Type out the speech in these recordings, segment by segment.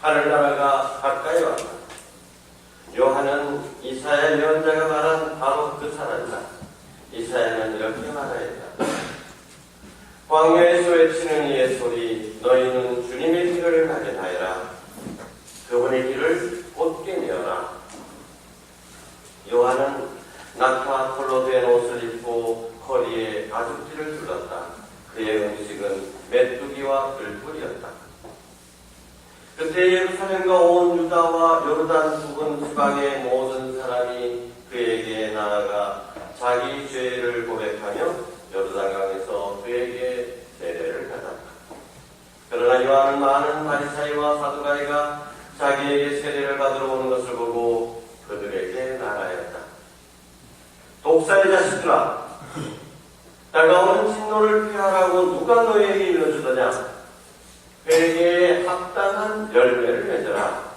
하늘나라가 가까이 왔다. 요한은 이사야 예언자가 말한 바로 그 사람이다. 이사야는 이렇게 말하였다. 광야에서 외치는 이의 소리, 너희는 주님의 길을 발견하여라. 그분의 길을 곧게 내어라. 요한은 낙타 털로 된 옷을 입고 허리에 가죽띠를 둘렀다. 그의 음식은 메뚜기와 들풀이었다. 그때 예루살렘과 온 유다와 요르단 부근 지방의 모든 사람이 그에게 나아가 자기 죄를 고백하며 요르단강에서 그에게 세례를 받았다. 그러나 요한은 많은 바리사이와 사두가이가 자기에게 세례를 받으러 오는 것을 보고 그들에게 말하였다. 독사의 자식들아, 다가오는 진노를 피하라고 누가 너희에게 일러주더냐? 회개에 합당한 열매를 맺어라.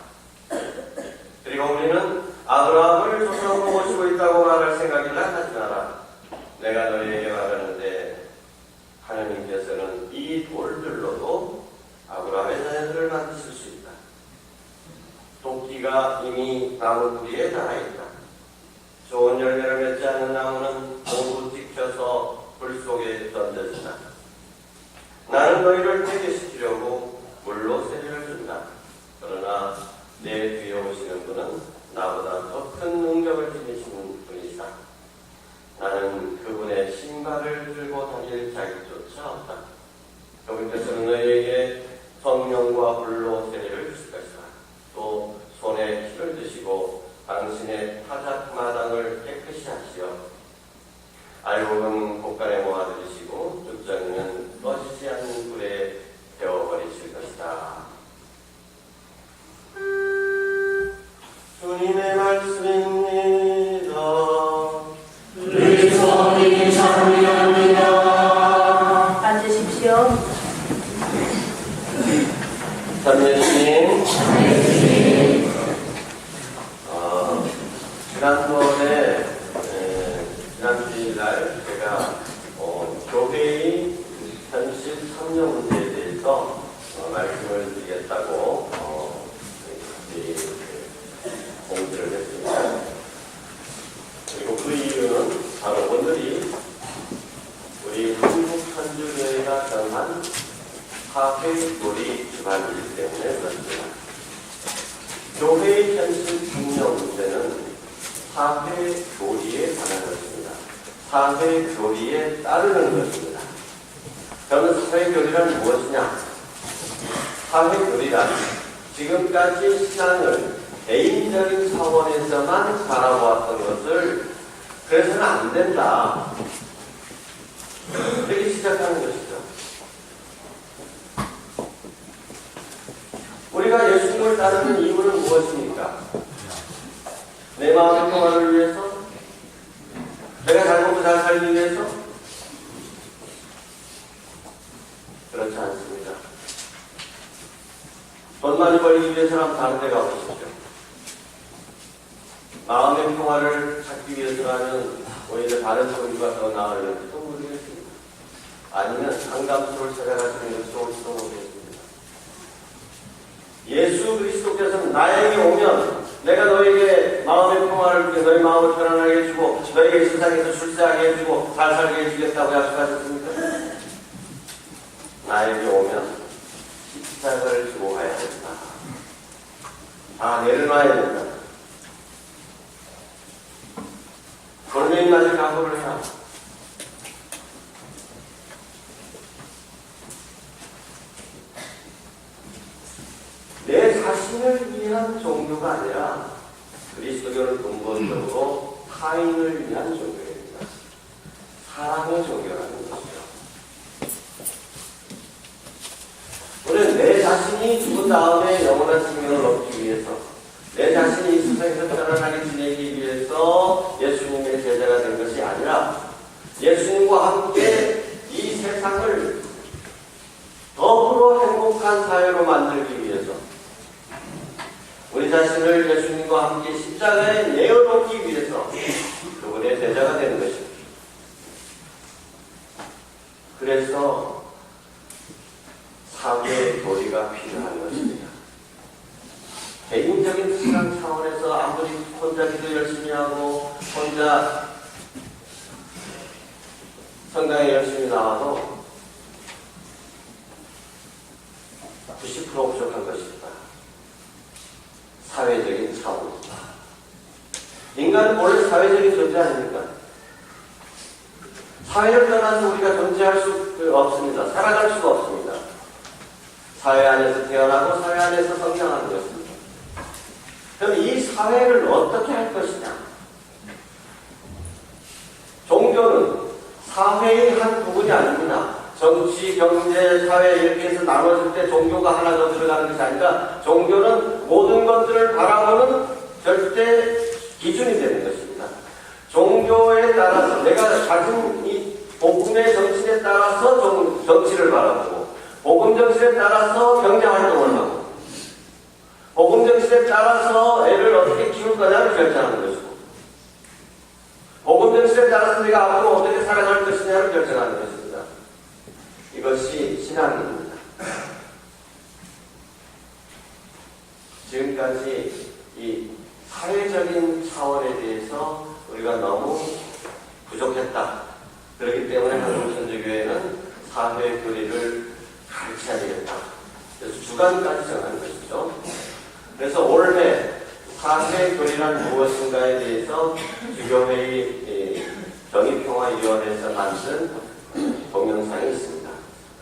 그리고 우리는 아브라함을 조상으로 모시고 있다고 말할 생각이나 하지 마라. 내가 너희에게 말하는데 하나님께서는 이 돌들로도 아브라함의 자녀들을 만드실 수 있다. 도끼가 이미 나무 뿌리에 닿아있다. 좋은 열매를 맺지 않는 나무는 모두 찍혀서 불 속에 던져진다. 나는 너희를 회개시키려고 물로 세례를 준다. 그러나 내 뒤에 오시는 분은 나보다 더 큰 능력을 지니시는 분이시다. 나는 그분의 신발을 들고 다닐 자격조차 없다. 그분께서는 너희에게 성령과 불로 세례를 주실 것이다. 또 손에 피를 드시고 당신의 타작 마당을 깨끗이 하시어 알곡은 곳간에 모아들이시고 죽전은 꺼지지 않는 불에 데워버리실 것이다. 주님의 말씀입니다. 그리스도님 찬미합니다. 앉으십시오. 참여주님, 지난번에 지난 주일날 제가 교회의 현실 참여 문제에 대해서 말씀을 드리겠다고 공지를 했습니다. 그리고 그 이유는 바로 오늘이 우리 한국현주교회가 정한 사회놀이 주간이기 때문에 그렇습니다. 교회의 현실 참여 문제는 사회교리에 관한 것입니다. 사회교리에 따르는 것입니다. 그러면 사회교리란 무엇이냐? 사회교리란 지금까지 신앙을 개인적인 차원에서만 바라보았던 것을 그래서는 안 된다. 이렇게 시작하는 것이죠. 우리가 예수님을 따르는 이유는 무엇입니까? 내 마음의 평화를 위해서? 내가 잘 먹고 잘 살기 위해서? 그렇지 않습니다. 돈 많이 벌기 위해서라면 다른 데 가보십시오. 마음의 평화를 찾기 위해서라면 오히려 다른 소리가 더 나으려는지도 모르겠습니다. 아니면 상담소를 찾아가시는 것이 좋을지도 모르겠습니다. 예수 그리스도께서는 나에게 오면 내가 너에게 마음의 평화를 주게, 너희 마음을 편안하게 해주고 너에게 세상에서 출세하게 해주고 잘 살게 해주겠다고 약속하셨습니까? 나에게 오면 십자가를 지고 가야 된다. 다 내려놔야 된다. 골매인 낮을 각오를 해라. 내 자신을 위한 종교가 아니라 그리스도교는 근본적으로 타인을 위한 종교입니다. 사랑의 종교라는 것이죠. 우리는 내 자신이 죽은 다음에 영원한 생명을 얻기 위해서, 내 자신이 이 세상에서 편안하게 지내기 위해서 예수님의 제자가 된 것이 아니라 예수님과 함께 이 세상을 더불어 행복한 사회로 만들기 위해서 우리 자신을 예수님과 함께 십자가에 내어놓기 위해서 그분의 제자가 되는 것입니다. 그래서 사회의 도리가 필요한 것입니다. 혼자 기도 열심히 하고 혼자 성당에 열심히 나와도 90% 부족한 것입니다. 사회적인 차원입니다. 인간은 원래 사회적인 존재 아닙니까? 사회를 떠나서 우리가 존재할 수 없습니다. 살아갈 수가 없습니다. 사회 안에서 태어나고 사회 안에서 성장하는 것입니다. 그럼 이 사회를 어떻게 할 것이냐? 종교는 사회의 한 부분이 아닙니다. 정치, 경제, 사회 이렇게 해서 나눠질 때 종교가 하나 더 들어가는 것이 아니라 종교는 모든 것들을 바라보는 절대 기준이 되는 것입니다. 종교에 따라서 내가 가진 이 복음의 정신에 따라서 정치를 바라보고 복음 정신에 따라서 경제활동을 하고 복음 정신에 따라서 애를 어떻게 키울 거냐를 결정하는 것이고 복음 정신에 따라서 내가 앞으로 어떻게 살아갈 것이냐를 결정하는 것입니다. 이것이 신앙입니다. 지금까지 이 사회적인 차원에 대해서 우리가 너무 부족했다. 그렇기 때문에 한국천주교회는 사회 교리를 가르쳐야 되겠다. 그래서 주간까지 정하는 것이죠. 그래서 올해 사회 교리란 무엇인가에 대해서 주교회의 정의평화위원회에서 만든 동영상이 있습니다.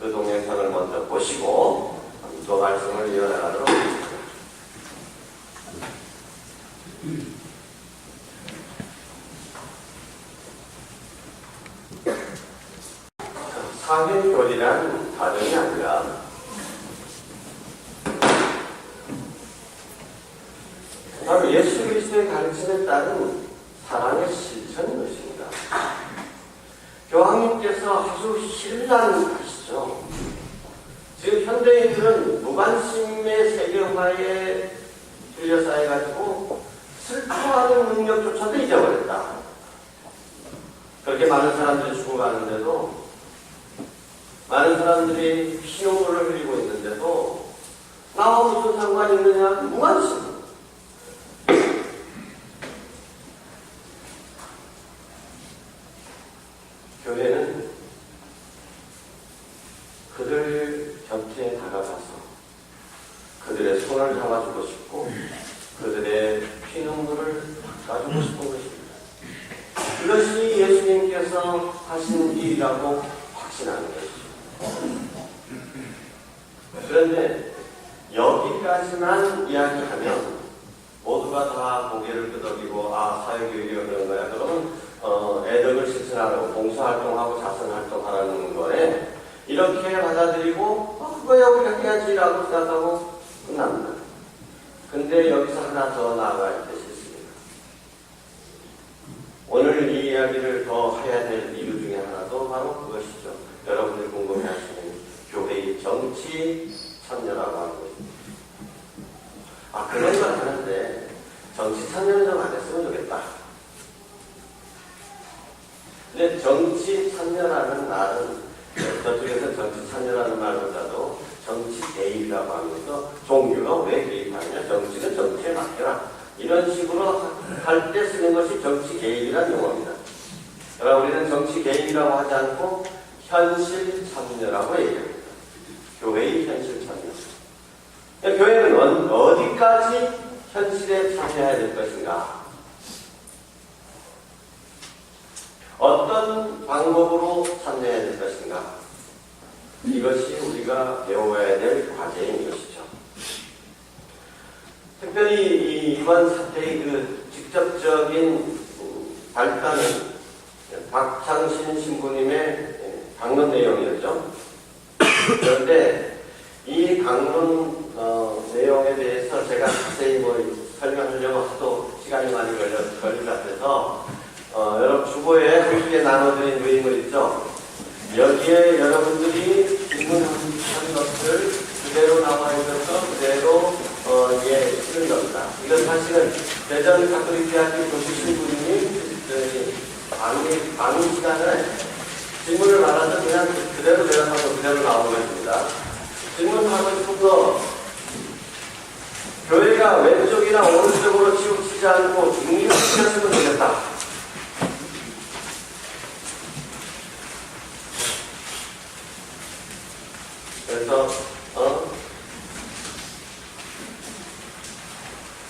그 동영상을 먼저 보시고 또 말씀을 이어나가도록 하겠습니다. 사회교리란 다름이 아니라 바로 예수 그리스도의 가르침에 따른 사랑의 실천인 것입니다. 교황님께서 아주 신랄하시죠. 지금 현대인들은 무관심의 세계화에 둘러싸여가지고 슬퍼하는 능력조차도 잊어버렸다. 그렇게 많은 사람들이 죽어가는데도 많은 사람들이 피눈물을 흘리고 있는데도 나와 무슨 상관이 있느냐? 무관심. 교회는 그들 곁에 다가가서 그들의 손을 잡아주고 싶고 그들의 피눈물을 닦아주고 싶은 것입니다. 그것이 예수님께서 하신 일이라고 확신하는 것이죠. 그런데 여기까지만 이야기하면 모두가 다 고개를 끄덕이고 사회교육이 그런 거야. 그러면 애덕을 실천하라고 봉사활동하고 자선활동하라는 거에 이렇게 받아들이고 그거야 우리가 해야지라고 생각하고 끝납니다. 근데 여기서 하나 더 나아갈 것이 있습니다. 오늘 이 이야기를 더 해야 될 이유 중에 하나도 바로 그것이죠. 여러분들이 궁금해하시는 교회의 정치 참여라고 하는 것입니다. 그런 건 하는데 정치 참여는 좀 안 했으면 좋겠다. 근데 정치 참여라는 말은 저쪽에서 정치 참여라는 말보다도 정치 개입이라고 하면서 종교가 왜 개입하느냐, 정치는 정치에 맡겨라, 이런 식으로 할 때 쓰는 것이 정치 개입이라는 용어입니다. 그러나 우리는 정치 개입이라고 하지 않고 현실 참여라고 얘기합니다. 교회의 현실 참여. 교회는 어디까지 현실에 참여해야 될 것인가? 어떤 방법으로 참여해야 될 것인가? 이것이 우리가 배워야 될 과제인 것이죠. 특별히 이번 사태의 그 직접적인 발단은 박창신 신부님의 강론 내용이었죠. 그런데 이 강론 내용에 대해서 제가 자세히 설명하려고 하도 시간이 많이 걸릴 것 같아서 여러분 주보에 함께 나눠드린 유인물 있죠. 여기에 여러분들이 질문한 것을 그대로 나와 있어서 그대로 실은 겁니다. 이건 사실은 대전 가톨릭대학교 교수신부님이 강의 시간에 질문을 받아서 그냥 그대로 대답하고 그대로 나온 것입니다. 질문하고 싶은 거, 교회가 왼쪽이나 오른쪽으로 치우치지 죽지 않고 중립시켰으면 되겠다. 그래서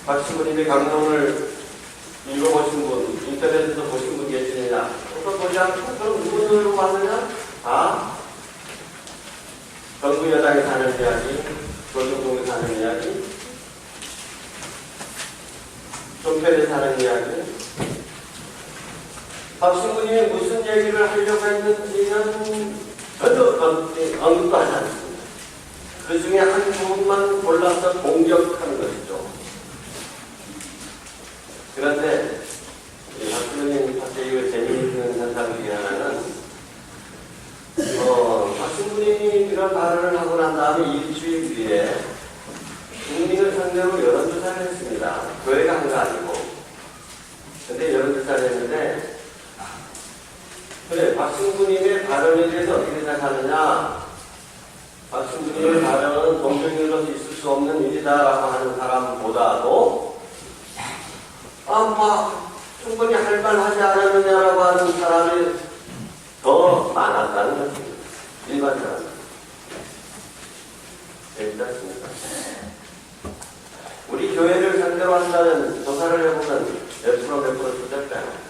박신부님의 강론을 읽어보신 분, 인터넷에서 보신 분 계시느냐? 그거 보지 않고 그럼 누구로 봤느냐? 정부 여당에 사는 이야기, 조중동에 사는 이야기, 종편에 사는 이야기. 박신부님이 무슨 얘기를 하려고 했는지는 전혀 언급도 하지 않습니다. 그 중에 한 부분만 골라서 공격하는 것이죠. 그런데 박신부님 갑자기 재미있는 현상 중에 하나는 박신부님이 이런 발언을 하고 난 다음에 일주일 뒤에 국민을 상대로 여론조사를 했습니다. 교회가 한 거 아니고. 근데 여론조사를 했는데 그래, 박신부님의 발언에 대해서 어떻게 생각하느냐? 박신부님의 발언은 동정인으로서 있을 수 없는 일이다라고 하는 사람보다도 충분히 할 만하지 않았느냐라고 하는 사람이 더 많았다는 것입니다. 일반 사람. 괜찮습니까? 우리 교회를 상대로 한다는 조사를 해보면 몇 프로 tut을까요?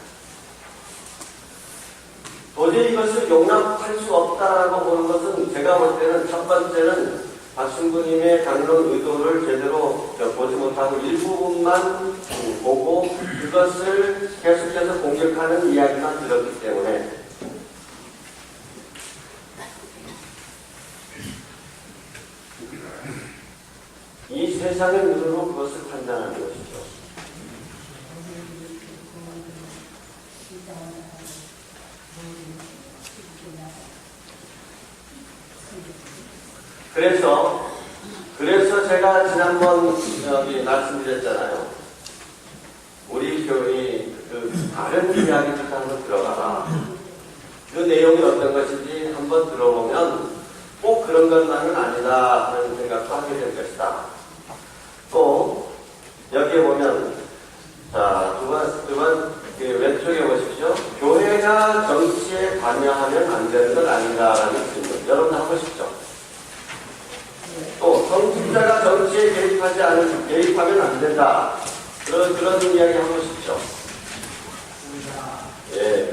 도저히 이것을 용납할 수 없다라고 보는 것은 제가 볼 때는 첫 번째는 박신부님의 강론 의도를 제대로 보지 못하고 일부분만 보고 그것을 계속해서 공격하는 이야기만 들었기 때문에 이 세상의 눈으로 그것을 판단하는 것이죠. 그래서 제가 지난번 말씀드렸잖아요. 우리 교회 다른 이야기부터 한번 들어가라. 그 내용이 어떤 것인지 한번 들어보면 꼭 그런 것만은 아니다 하는 생각도 하게 될 것이다. 또 여기에 보면 두 번 왼쪽에 보십시오. 교회가 정치에 관여하면 안 되는 것 아닌가라는 질문. 여러분 하고 싶죠? 또 성직자가 정치에 개입하면 안 된다. 그런 이야기 하고 싶죠? 예,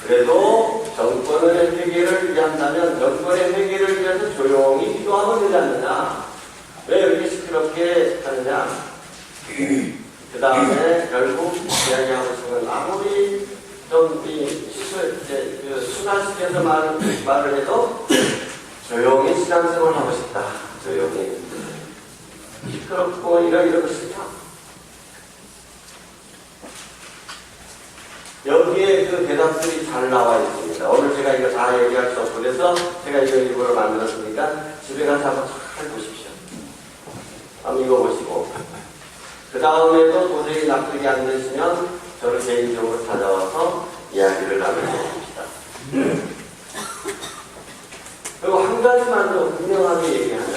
그래도 정권의 회개를 위한다면 정권의 회개를 위해서 조용히 기도하면 되지 않느냐? 왜 이렇게 시끄럽게 하느냐? 그 다음에 결국 이야기하고 싶은 아무리 좀 순화시켜서 말을 해도 조용히 신앙생활을 하고 싶다. 조용히. 시끄럽고 이러고 싶다. 여기에 그 대답들이 잘 나와 있습니다. 오늘 제가 이거 다 얘기할 수 없고 그래서 제가 이거 일부러 만들었으니까 집에 가서 한번 잘 보십시오. 한번 읽어보시고 그 다음에도 도저히 납득이 안 되시면 저를 개인적으로 찾아와서 이야기를 나눠봅시다. 그리고 한 가지만 더 분명하게 얘기하면